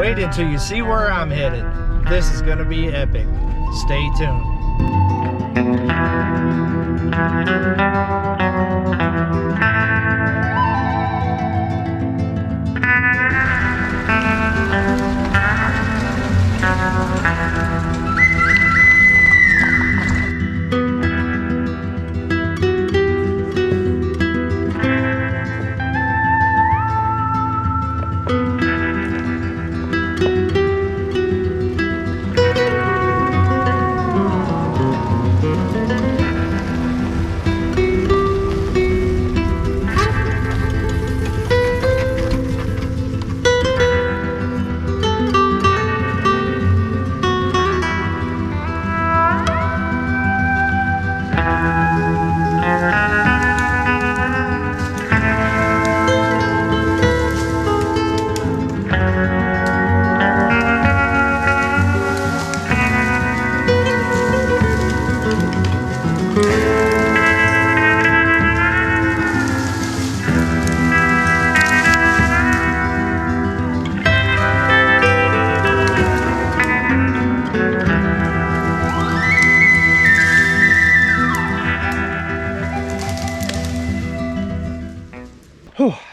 Wait until you see where I'm headed. This is gonna be epic. Stay tuned.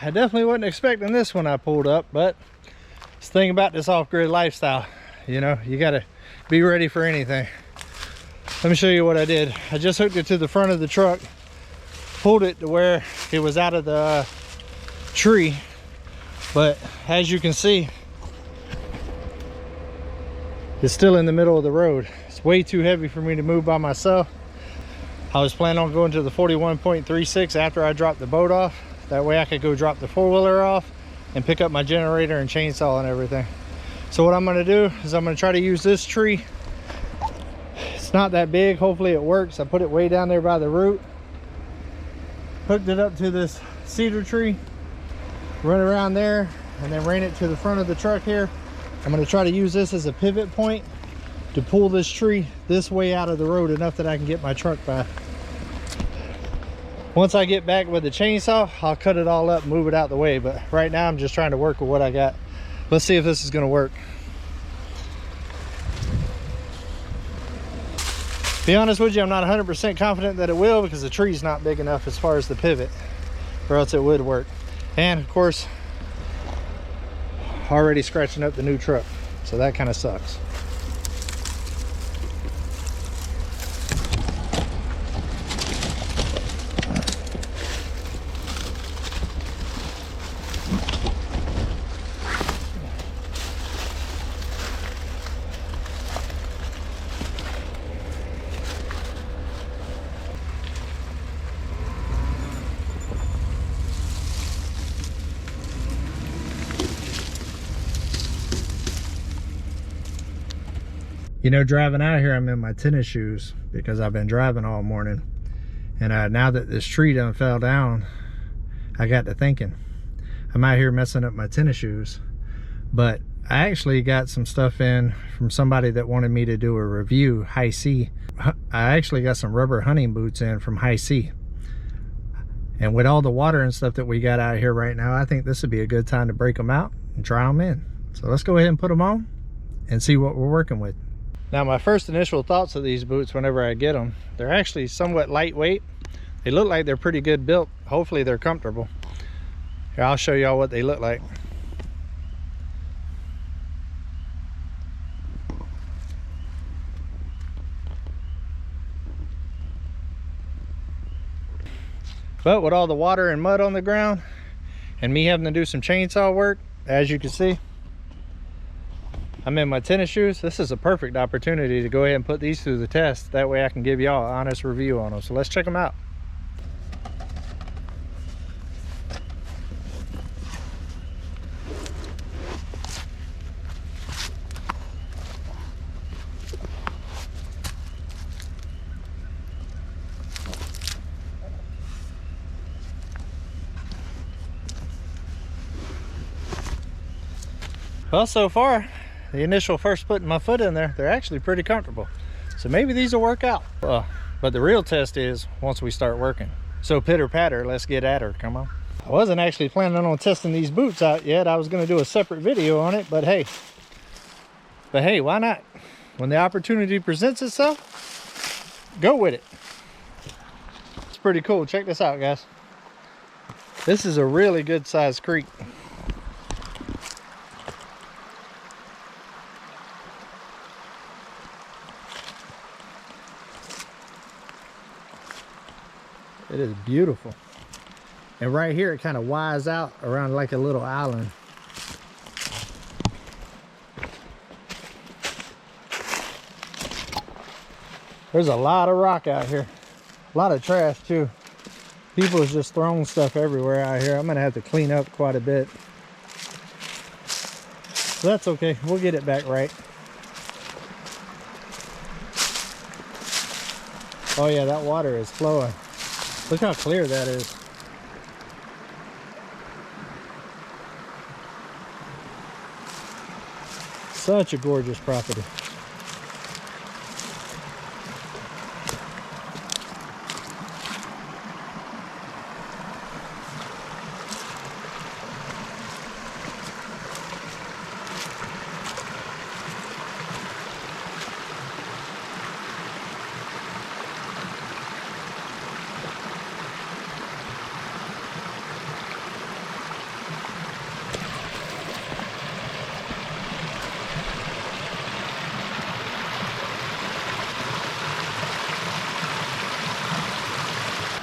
I definitely wasn't expecting this when I pulled up, but it's the thing about this off-grid lifestyle, you know, you gotta be ready for anything. Let me show you what I did. I just hooked it to the front of the truck, pulled it to where it was out of the tree, but as you can see, it's still in the middle of the road. It's way too heavy for me to move by myself. I was planning on going to the 41.36 after I dropped the boat off. That way I could go drop the four-wheeler off and pick up my generator and chainsaw and everything. So what I'm gonna do is I'm gonna try to use this tree. It's not that big, hopefully it works. I put it way down there by the root. Hooked it up to this cedar tree, run around there, and then ran it to the front of the truck here. I'm gonna try to use this as a pivot point to pull this tree this way out of the road enough that I can get my truck by. Once I get back with the chainsaw, I'll cut it all up and move it out the way, but right now I'm just trying to work with what I got. Let's see if this is going to work. Be honest with you, I'm not 100% confident that it will because the tree's not big enough as far as the pivot, or else it would work. And of course, already scratching up the new truck, so that kind of sucks. You know, driving out here, I'm in my tennis shoes because I've been driving all morning. And now that this tree done fell down, I got to thinking, I'm out here messing up my tennis shoes. But I actually got some stuff in from somebody that wanted me to do a review, HISEA. I actually got some rubber hunting boots in from HISEA. And with all the water and stuff that we got out here right now, I think this would be a good time to break them out and try them in. So let's go ahead and put them on and see what we're working with. Now, my first initial thoughts of these boots whenever I get them, they're actually somewhat lightweight. They look like they're pretty good built. Hopefully they're comfortable. Here, I'll show y'all what they look like. But with all the water and mud on the ground and me having to do some chainsaw work, as you can see, I'm in my tennis shoes. This is a perfect opportunity to go ahead and put these through the test. That way I can give y'all an honest review on them. So let's check them out. Well, so far, the initial first putting my foot in there, they're actually pretty comfortable. So maybe these will work out. But the real test is once we start working. So pitter patter, let's get at her, come on. I wasn't actually planning on testing these boots out yet. I was gonna do a separate video on it, but hey, But hey, why not? When the opportunity presents itself, go with it. It's pretty cool. Check this out, guys. This is a really good sized creek. It is beautiful. And right here, it kind of wides out around like a little island. There's a lot of rock out here. A lot of trash too. People is just throwing stuff everywhere out here. I'm gonna have to clean up quite a bit. So that's okay, we'll get it back right. Oh yeah, that water is flowing. Look how clear that is. Such a gorgeous property.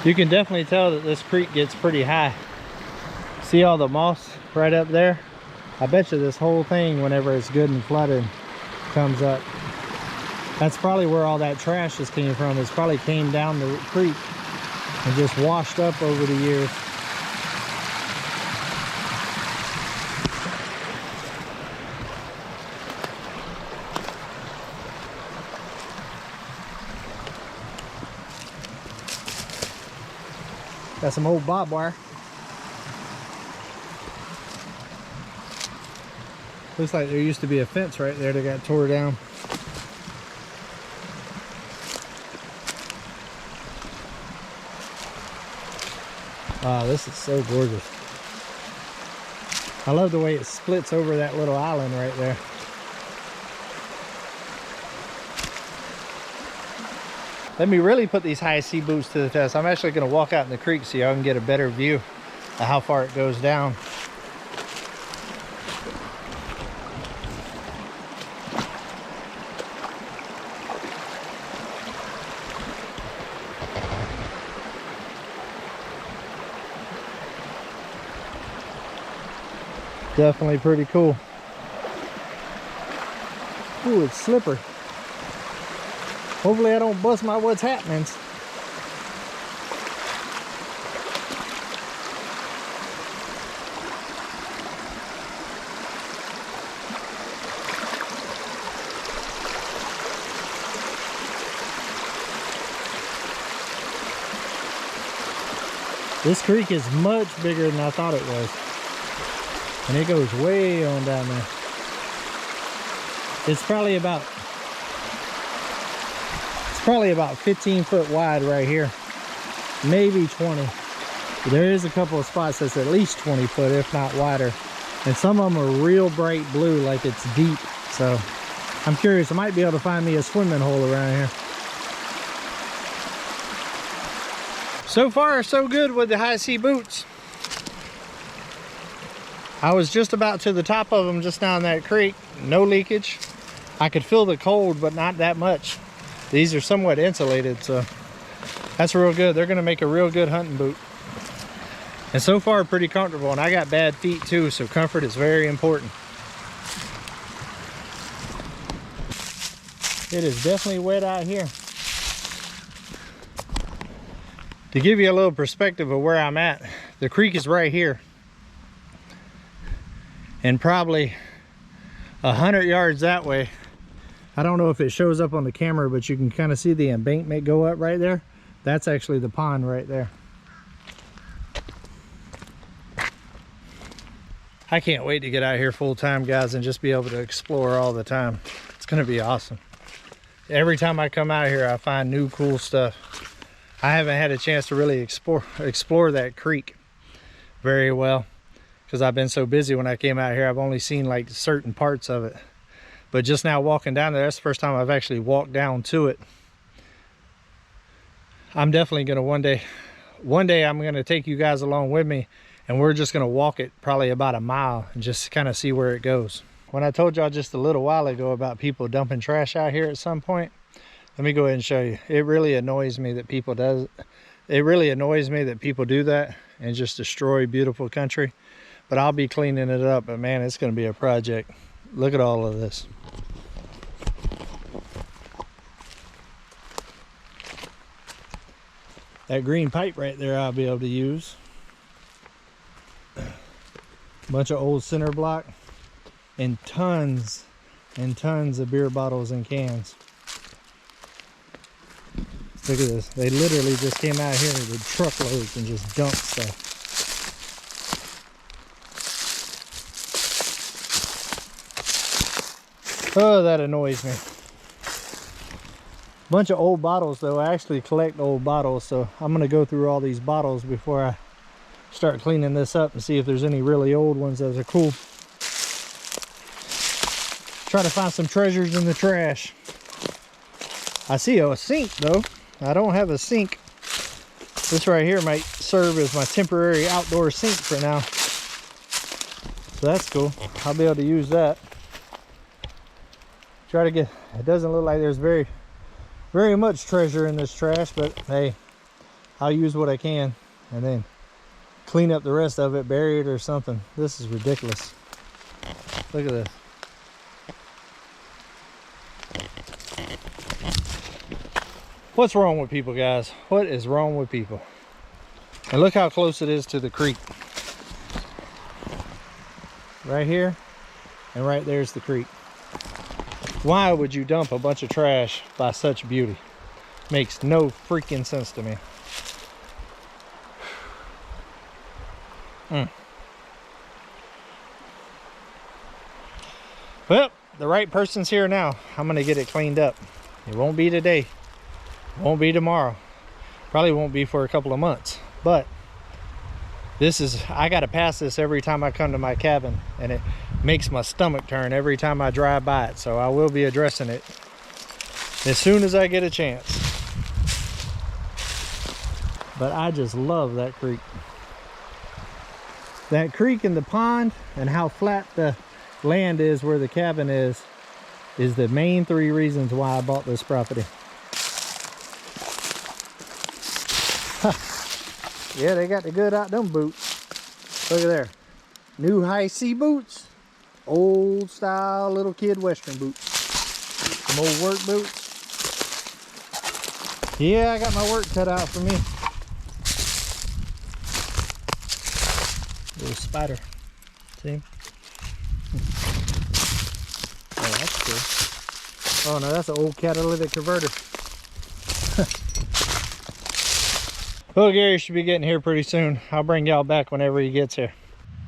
You can definitely tell that this creek gets pretty high. See all the moss right up there? I bet you this whole thing, whenever it's good and flooded, comes up. That's probably where all that trash just came from. It's probably came down the creek and just washed up over the years. Got some old barbed wire. Looks like there used to be a fence right there that got tore down. Wow, this is so gorgeous. I love the way it splits over that little island right there. Let me really put these HISEA boots to the test. I'm actually going to walk out in the creek so y'all can get a better view of how far it goes down. Definitely pretty cool. Ooh, it's slippery. Hopefully I don't bust my what's happenings. This creek is much bigger than I thought it was. And it goes way on down there. It's probably about 15 foot wide right here, maybe 20. There is a couple of spots that's at least 20 foot, if not wider, and some of them are real bright blue, like it's deep. So I'm curious, I might be able to find me a swimming hole around here. So far so good with the HISEA boots. I was just about to the top of them just down that creek, no leakage. I could feel the cold, but not that much. These are somewhat insulated, so that's real good. They're gonna make a real good hunting boot. And so far, pretty comfortable. And I got bad feet too, so comfort is very important. It is definitely wet out here. To give you a little perspective of where I'm at, the creek is right here. And probably 100 yards that way. I don't know if it shows up on the camera, but you can kind of see the embankment go up right there. That's actually the pond right there. I can't wait to get out here full time, guys, and just be able to explore all the time. It's gonna be awesome. Every time I come out here, I find new cool stuff. I haven't had a chance to really explore that creek very well because I've been so busy. When I came out here, I've only seen like certain parts of it. But just now walking down there, that's the first time I've actually walked down to it. I'm definitely gonna one day I'm gonna take you guys along with me, and we're just gonna walk it probably about a mile and just kind of see where it goes. When I told y'all just a little while ago about people dumping trash out here at some point, let me go ahead and show you. It really annoys me that people do that and just destroy beautiful country. But I'll be cleaning it up, but man, it's gonna be a project. Look at all of this. That green pipe right there I'll be able to use. Bunch of old center block and tons of beer bottles and cans. Look at this. They literally just came out here with truckloads and just dumped stuff. Oh, that annoys me. Bunch of old bottles though. I actually collect old bottles, so I'm gonna go through all these bottles before I start cleaning this up and see if there's any really old ones that are cool. Try to find some treasures in the trash. I see a sink though. I don't have a sink. This right here might serve as my temporary outdoor sink for now. So that's cool. I'll be able to use that. Try to get, it doesn't look like there's very much treasure in this trash, but hey, I'll use what I can and then clean up the rest of it, bury it or something. This is ridiculous. Look at this. What's wrong with people, guys? What is wrong with people? And look how close it is to the creek. Right here and right there's the creek. Why would you dump a bunch of trash by such beauty? Makes no freaking sense to me. Well, the right person's here now. I'm gonna get it cleaned up. It won't be today. It won't be tomorrow. Probably won't be for a couple of months. But this is, I gotta pass this every time I come to my cabin, and it makes my stomach turn every time I drive by it. So I will be addressing it as soon as I get a chance. But I just love that creek. That creek and the pond and how flat the land is where the cabin is the main 3 reasons why I bought this property. Yeah, they got the good out them boots. Look at there. New HISEA boots. Old style little kid western boots. Some old work boots. Yeah, I got my work cut out for me. Little spider. See? Oh, that's cool. Oh no, that's an old catalytic converter. Well, Gary should be getting here pretty soon. I'll bring y'all back whenever he gets here.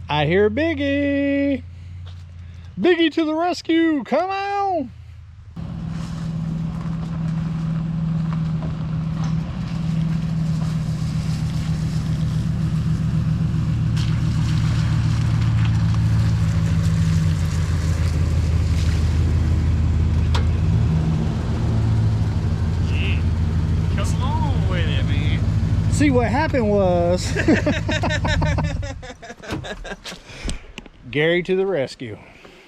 I hear Biggie. Biggie to the rescue. Come on. See, what happened was Gary to the rescue.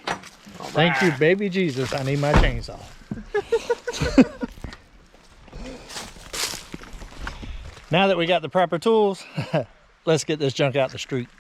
Thank you, baby Jesus. I need my chainsaw. Now that we got the proper tools, let's get this junk out the street.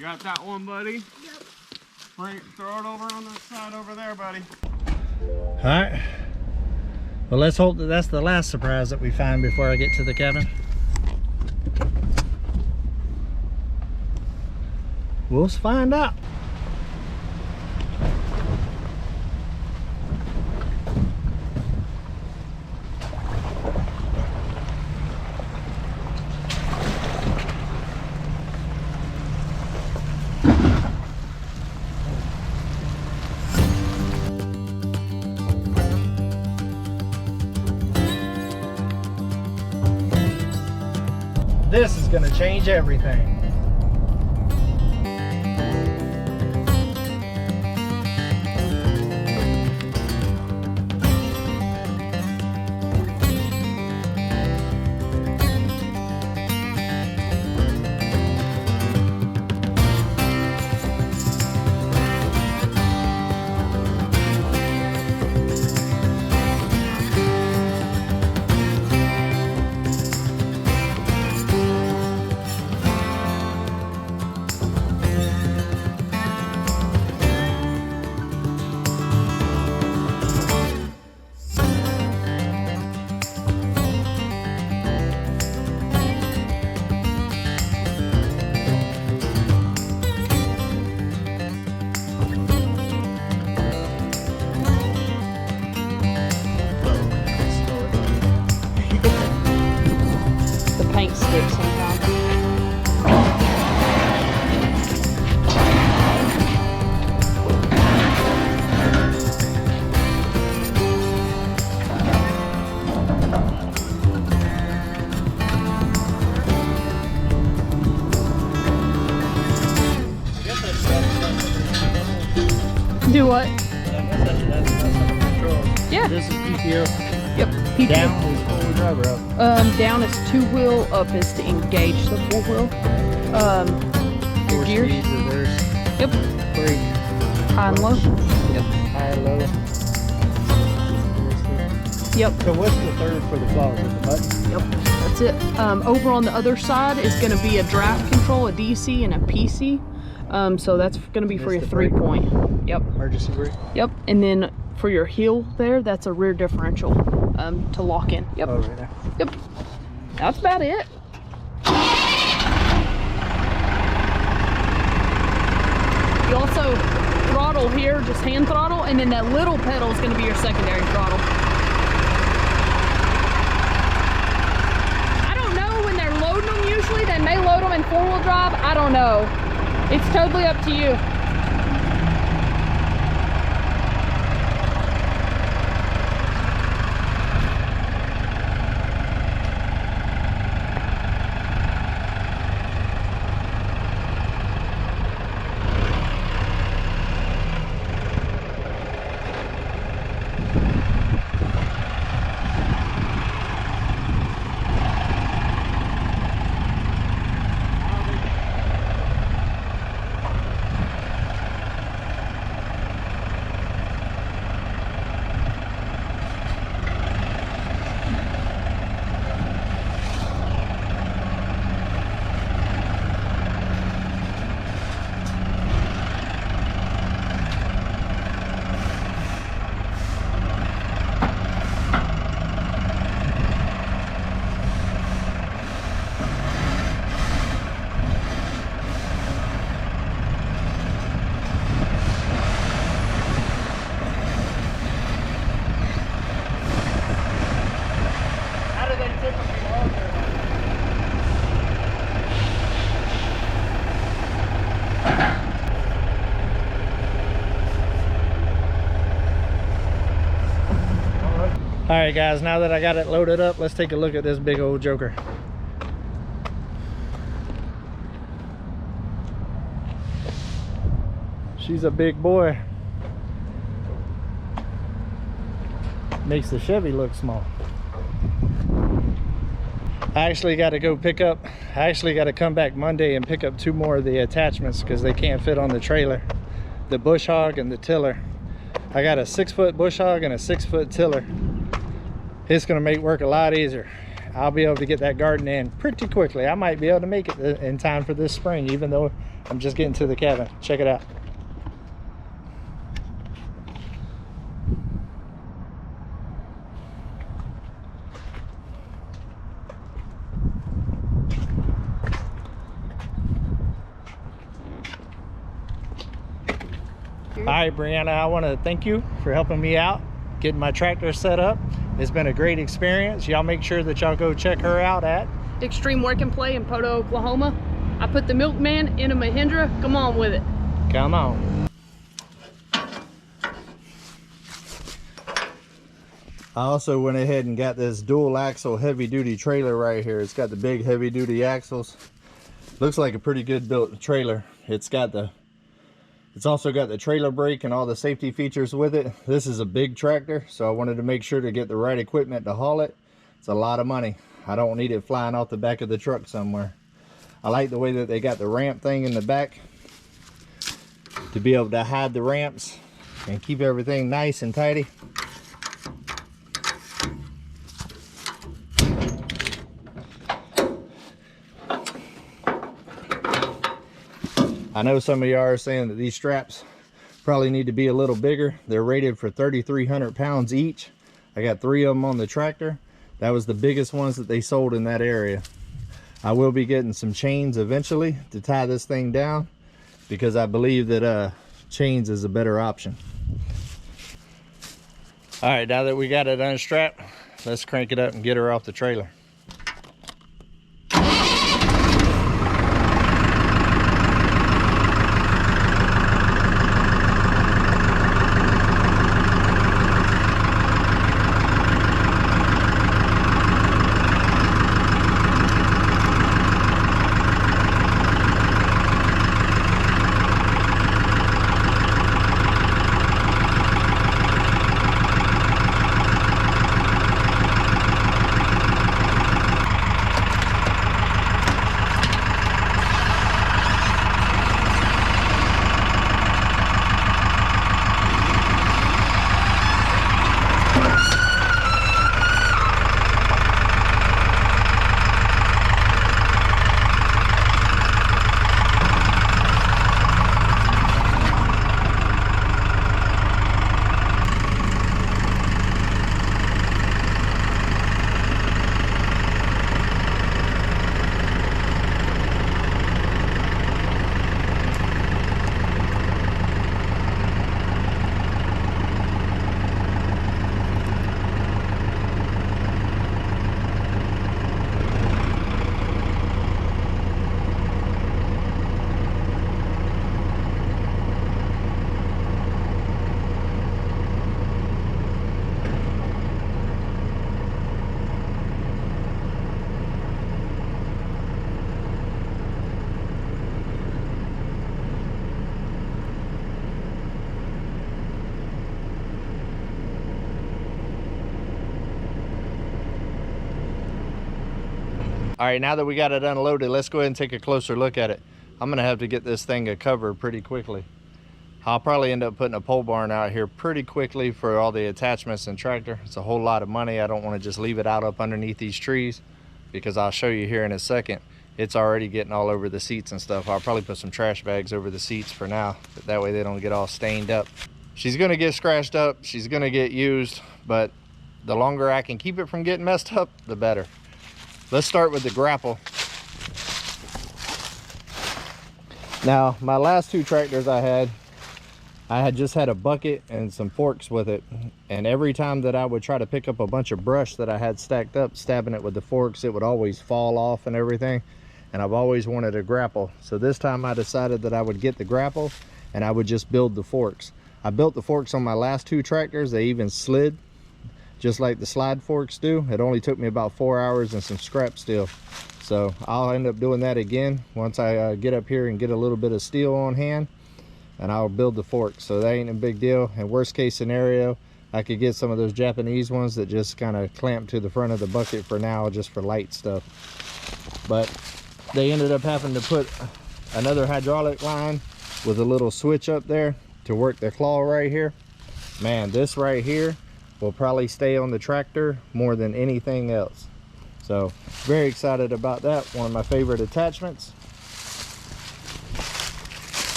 Got that one, buddy? Yep. Right, throw it over on the side over there, buddy. All right. Well, let's hope that that's the last surprise that we find before I get to the cabin. We'll find out. This is going to change everything. Paint sticks sometimes. Do what? Yeah. This is PTO. Yep. PTO. Down is four-wheel drive or up? Down is 2-wheel, up is to engage the 4-wheel. Your gears. Speed, reverse. Yep. Brake. High and low. Yep. High, low. Yep. So what's the third for the claws? The button? Yep. That's it. Over on the other side is going to be a draft control, a DC, and a PC. So that's going to be for your 3-point. Yep. Emergency brake? Yep. And then for your heel there, that's a rear differential to lock in. Yep. Oh, right there. Yep. That's about it. You also throttle here, just hand throttle, and then that little pedal is going to be your secondary throttle. I don't know when they're loading them usually. They may load them in 4-wheel drive. I don't know. It's totally up to you. All right, guys, now that I got it loaded up, let's take a look at this big old joker. She's a big boy. Makes the Chevy look small. I actually got to go pick up, I actually got to come back Monday and pick up 2 more of the attachments because they can't fit on the trailer. The bush hog and the tiller. I got a 6-foot bush hog and a 6-foot tiller. It's going to make work a lot easier. I'll be able to get that garden in pretty quickly. I might be able to make it in time for this spring, even though I'm just getting to the cabin. Check it out. right, Brianna, I want to thank you for helping me out, getting my tractor set up. It's been a great experience. Y'all make sure that y'all go check her out at Extreme Work and Play in Poto, Oklahoma. I put the milkman in a Mahindra. Come on with it. Come on. I also went ahead and got this dual axle heavy duty trailer right here. It's got the big heavy duty axles. Looks like a pretty good built trailer. It's also got the trailer brake and all the safety features with it. This is a big tractor, so I wanted to make sure to get the right equipment to haul it. It's a lot of money. I don't need it flying off the back of the truck somewhere. I like the way that they got the ramp thing in the back to be able to hide the ramps and keep everything nice and tidy. I know some of y'all are saying that these straps probably need to be a little bigger. They're rated for 3,300 pounds each. I got 3 of them on the tractor. That was the biggest ones that they sold in that area. I will be getting some chains eventually to tie this thing down, because I believe that chains is a better option. All right, now that we got it unstrapped, let's crank it up and get her off the trailer. All right, now that we got it unloaded, let's go ahead and take a closer look at it. I'm gonna have to get this thing a cover pretty quickly. I'll probably end up putting a pole barn out here pretty quickly for all the attachments and tractor. It's a whole lot of money. I don't want to just leave it out up underneath these trees, because I'll show you here in a second. It's already getting all over the seats and stuff. I'll probably put some trash bags over the seats for now, but that way they don't get all stained up. She's gonna get scratched up, she's gonna get used, but the longer I can keep it from getting messed up, the better. Let's start with the grapple. Now, my last 2 tractors I had just had a bucket and some forks with it. And every time that I would try to pick up a bunch of brush that I had stacked up, stabbing it with the forks, it would always fall off and everything. And I've always wanted a grapple. So this time I decided that I would get the grapple and I would just build the forks. I built the forks on my last 2 tractors. They even slid, just like the slide forks do. It only took me about 4 hours and some scrap steel. So I'll end up doing that again once I get up here and get a little bit of steel on hand, and I'll build the forks. So that ain't a big deal. And worst case scenario, I could get some of those Japanese ones that just kind of clamp to the front of the bucket for now, just for light stuff. But they ended up having to put another hydraulic line with a little switch up there to work the claw right here. Man, this right here will probably stay on the tractor more than anything else. So very excited about that. One of my favorite attachments.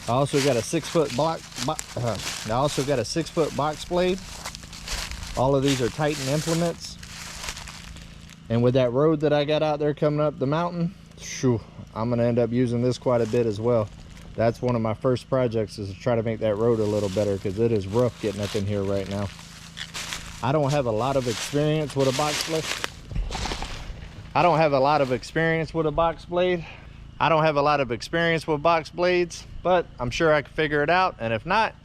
I also got a 6-foot box blade. All of these are Titan implements. And with that road that I got out there coming up the mountain, I'm gonna end up using this quite a bit as well. that's one of my first projects, is to try to make that road a little better, because it is rough getting up in here right now. I don't have a lot of experience with a box blade. I don't have a lot of experience with box blades, but I'm sure I can figure it out. And if not,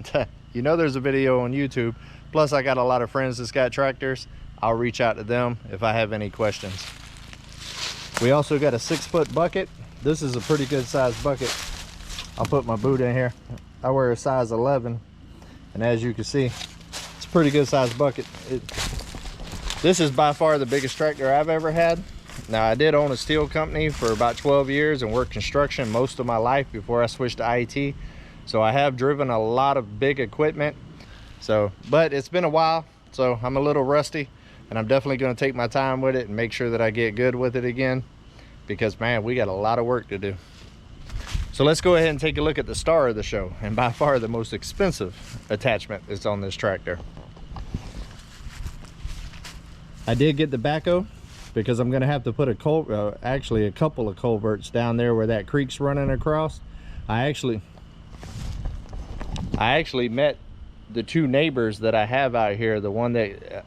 you know, there's a video on YouTube. Plus, I got a lot of friends that's got tractors. I'll reach out to them if I have any questions. We also got a 6-foot bucket. This is a pretty good sized bucket. I'll put my boot in here. I wear a size 11, and as you can see, it's a pretty good sized bucket. This is by far the biggest tractor I've ever had. Now, I did own a steel company for about 12 years and worked construction most of my life before I switched to IT. So I have driven a lot of big equipment. But it's been a while, so I'm a little rusty, and I'm definitely going to take my time with it and make sure that I get good with it again, because man, we got a lot of work to do. So let's go ahead and take a look at the star of the show, and by far the most expensive attachment that's on this tractor. I did get the backhoe, because I'm going to have to put actually a couple of culverts down there where that creek's running across. I actually met the two neighbors that I have out here, the one that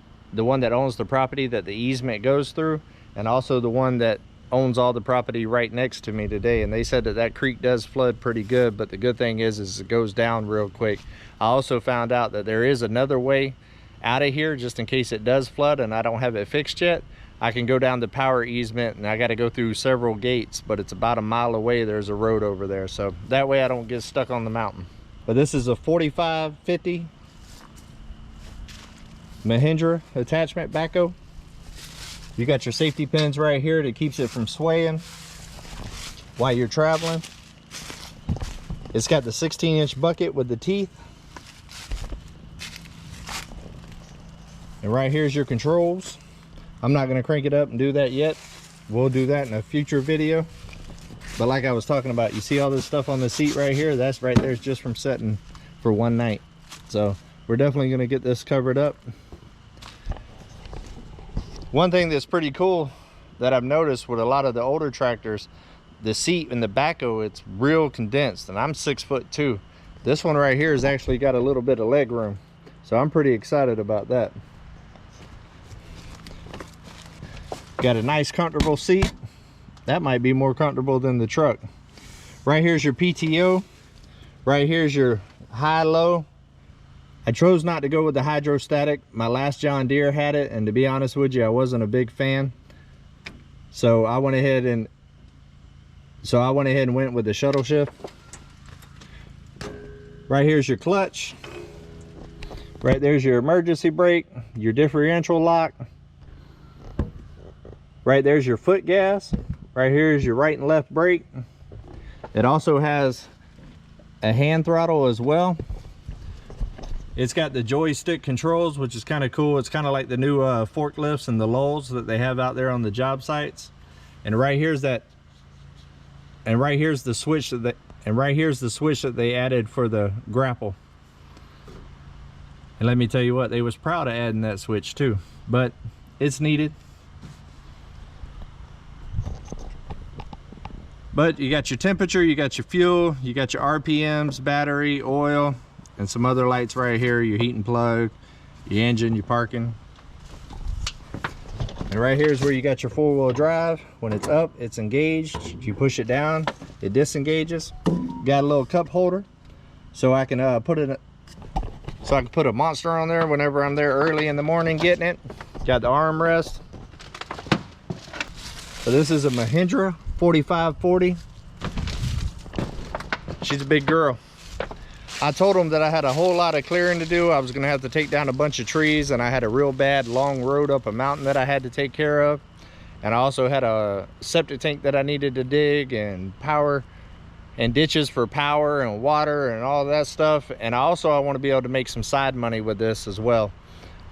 owns the property that the easement goes through, and also the one that owns all the property right next to me today, and they said that that creek does flood pretty good, but the good thing is it goes down real quick. I also found out that there is another way out of here, just in case it does flood and I don't have it fixed yet. I can go down the power easement, and I got to go through several gates, but it's about a mile away. There's a road over there, so that way I don't get stuck on the mountain. But this is a 4550 Mahindra attachment backhoe. You got your safety pins right here that keeps it from swaying while you're traveling. It's got the 16-inch bucket with the teeth. And right here's your controls. I'm not going to crank it up and do that yet. We'll do that in a future video. But like I was talking about, you see all this stuff on the seat right here? That's right there, just from setting for one night. So we're definitely going to get this covered up. One thing that's pretty cool that I've noticed with a lot of the older tractors, the seat in the backhoe, it's real condensed, and I'm 6'2". This one right here has actually got a little bit of leg room, so I'm pretty excited about that. Got a nice comfortable seat. That might be more comfortable than the truck. Right here's your PTO. Right here's your high-low. I chose not to go with the hydrostatic. My last John Deere had it, and to be honest with you, I wasn't a big fan. So I went ahead and went with the shuttle shift. Right here's your clutch. Right there's your emergency brake, your differential lock. Right there's your foot gas. Right here is your right and left brake. It also has a hand throttle as well. It's got the joystick controls, which is kind of cool. It's kind of like the new forklifts and the lulls that they have out there on the job sites. And right here's the switch that they added for the grapple. And let me tell you what, they was proud of adding that switch too, but it's needed. But you got your temperature, you got your fuel, you got your RPMs, battery, oil, and some other lights right here, your heat and plug, your engine, your parking. And right here is where you got your four-wheel drive. When it's up, it's engaged. If you push it down, it disengages. Got a little cup holder, so I can put a monster on there whenever I'm there early in the morning getting it. Got the armrest. So this is a Mahindra 4540. She's a big girl. I told them that I had a whole lot of clearing to do. I was gonna have to take down a bunch of trees, and I had a real bad long road up a mountain that I had to take care of. And I also had a septic tank that I needed to dig, and power and ditches for power and water and all that stuff. And I want to be able to make some side money with this as well,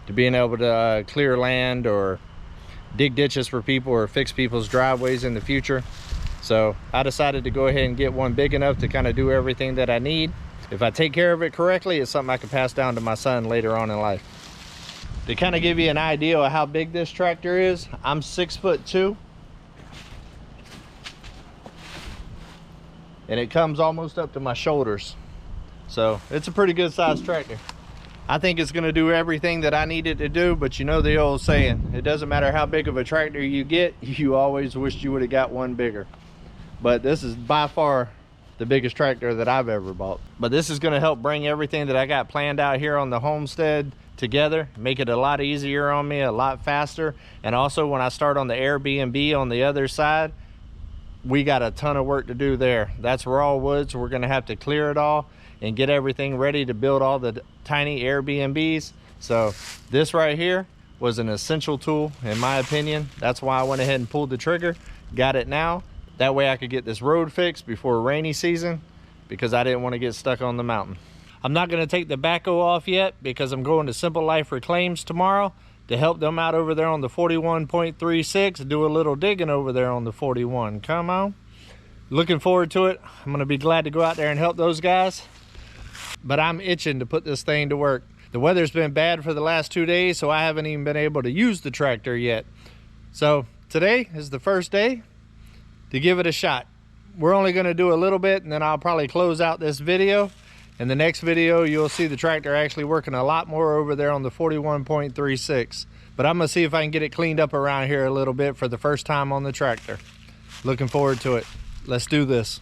to being able to clear land or dig ditches for people or fix people's driveways in the future. So I decided to go ahead and get one big enough to kind of do everything that I need. If I take care of it correctly, it's something I can pass down to my son later on in life. To kind of give you an idea of how big this tractor is, I'm 6'2". and it comes almost up to my shoulders. So it's a pretty good sized tractor. I think it's gonna do everything that I need it to do, but you know the old saying, it doesn't matter how big of a tractor you get, you always wished you would have got one bigger. But this is by far the biggest tractor that I've ever bought. But this is gonna help bring everything that I got planned out here on the homestead together, make it a lot easier on me, a lot faster. And also when I start on the Airbnb on the other side, we got a ton of work to do there. That's raw wood, so we're gonna have to clear it all and get everything ready to build all the tiny Airbnbs. So this right here was an essential tool in my opinion. That's why I went ahead and pulled the trigger, got it now. That way I could get this road fixed before rainy season, because I didn't want to get stuck on the mountain. I'm not going to take the backhoe off yet because I'm going to Simple Life Reclaims tomorrow to help them out over there on the 41.36, do a little digging over there on the 41. Come on. Looking forward to it. I'm going to be glad to go out there and help those guys. But I'm itching to put this thing to work. The weather's been bad for the last 2 days, so I haven't even been able to use the tractor yet. So today is the first day to give it a shot. We're only going to do a little bit, and then I'll probably close out this video. In the next video, you'll see the tractor actually working a lot more over there on the 41.36. But I'm going to see if I can get it cleaned up around here a little bit for the first time on the tractor. Looking forward to it. Let's do this.